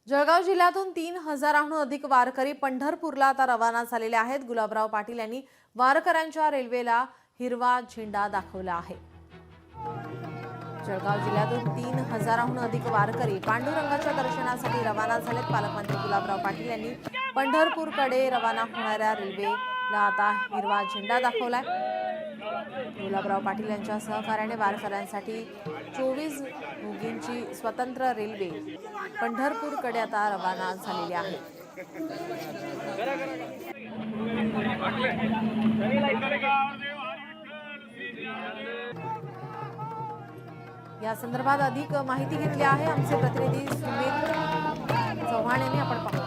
जळगाव जिल्ह्यातून 3000हून अधिक वारकरी पंढरपूरला आता रवाना झालेले आहेत। गुलाबराव पाटील यांनी वारकऱ्यांच्या रेल्वेला हिरवा झेंडा दाखवला आहे। जळगाव जिल्ह्यातून 3000हून अधिक वारकरी पांडुरंगाच्या दर्शनासाठी रवाना झालेत। पालकमंत्री गुलाबराव पाटील यांनी पंढरपूरकडे रवाना होणाऱ्या रेल्वेला आता हिरवा झेंडा दाखवलाय। गुलाबराव पाटील यांच्या सहकार्याने वारकऱ्यांसाठी 24 बोगींची स्वतंत्र रेल्वे पंढरपूरकडे आता रवाना झालेली आहे। या संदर्भात अधिक माहिती घेतली आहे आमचे प्रतिनिधी सुमित चव्हाण यांनी। आपण पाहू।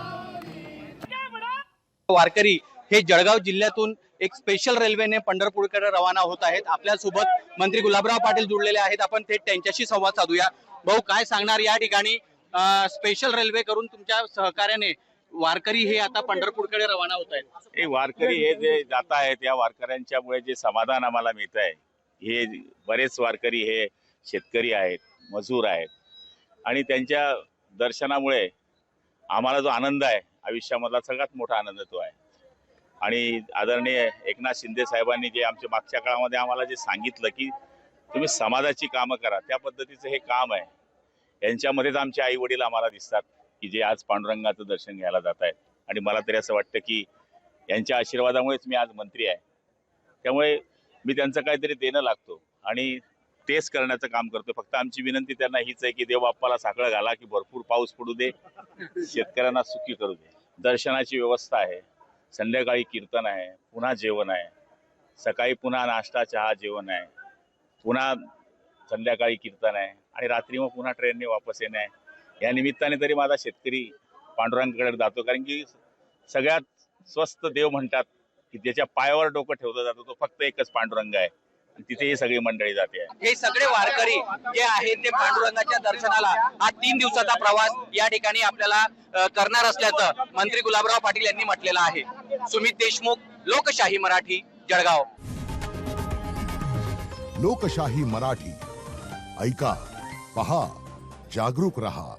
वारकरी हे जळगाव जिल्ह्यातून एक स्पेशल रेल्वेने पंढरपूरकडे रवाना होत आहेत। आपल्यासोबत मंत्री गुलाबराव पाटील जुळलेले आहेत। आपण थेट त्यांच्याशी संवाद साधूया। भाऊ, काय सांगणार या ठिकाणी स्पेशल रेल्वे करून तुमच्या सहकार्याने वारकरी हे आता पंढरपूरकडे रवाना होत आहेत? हे वारकरी हे जे जात आहेत या वारकऱ्यांच्यामुळे जे समाधान आम्हाला मिळत आहे, हे बरेच वारकरी हे शेतकरी आहेत, मजूर आहेत आणि त्यांच्या दर्शनामुळे आम्हाला जो आनंद आहे आयुष्यामधला सगळ्यात मोठा आनंद तो आहे। आणि आदरणीय एकनाथ शिंदे साहेबांनी जे आमच्या मागच्या काळामध्ये आम्हाला जे सांगितलं की तुम्ही समाजाची कामं करा, त्या पद्धतीचं हे काम आहे। यांच्यामध्येच आमचे आई वडील आम्हाला दिसतात की जे आज पांडुरंगाचं दर्शन घ्यायला जात आहेत। आणि मला तरी असं वाटतं की यांच्या आशीर्वादामुळेच मी आज मंत्री आहे, त्यामुळे मी त्यांचं काहीतरी देणं लागतो आणि तेच करण्याचं काम करतो। फक्त आमची विनंती त्यांना हीच आहे की देव बाप्पाला साखळं घाला, की भरपूर पाऊस पडू दे, शेतकऱ्यांना सुखी करू दे। दर्शनाची व्यवस्था आहे, संध्याकाळी कीर्तन आहे, पुन्हा जेवण आहे, सकाळी पुन्हा नाश्ता चहा जेवण आहे, पुन्हा संध्याकाळी कीर्तन आहे आणि रात्री मग पुन्हा ट्रेनने वापस येणे आहे। या निमित्ताने तरी माझा शेतकरी पांडुरंगाकडे जातो, कारण की सगळ्यात स्वस्त देव म्हणतात की ज्याच्या पायावर डोकं ठेवलं जातं तो फक्त एकच पांडुरंग आहे, आणि तिथे ही सगळी मंडळी जाते। हे सगळे वारकरी जे आहेत ते पांडुरंगाच्या दर्शनाला हा 3 दिवसाचा प्रवास या ठिकाणी आपल्याला करणार असल्याचं मंत्री गुलाबराव पाटील यांनी म्हटलेलं आहे। सुमित देशमुख, लोकशाही मराठी, जळगाव। लोकशाही मराठी, ऐका, पहा, जागरूक रहा।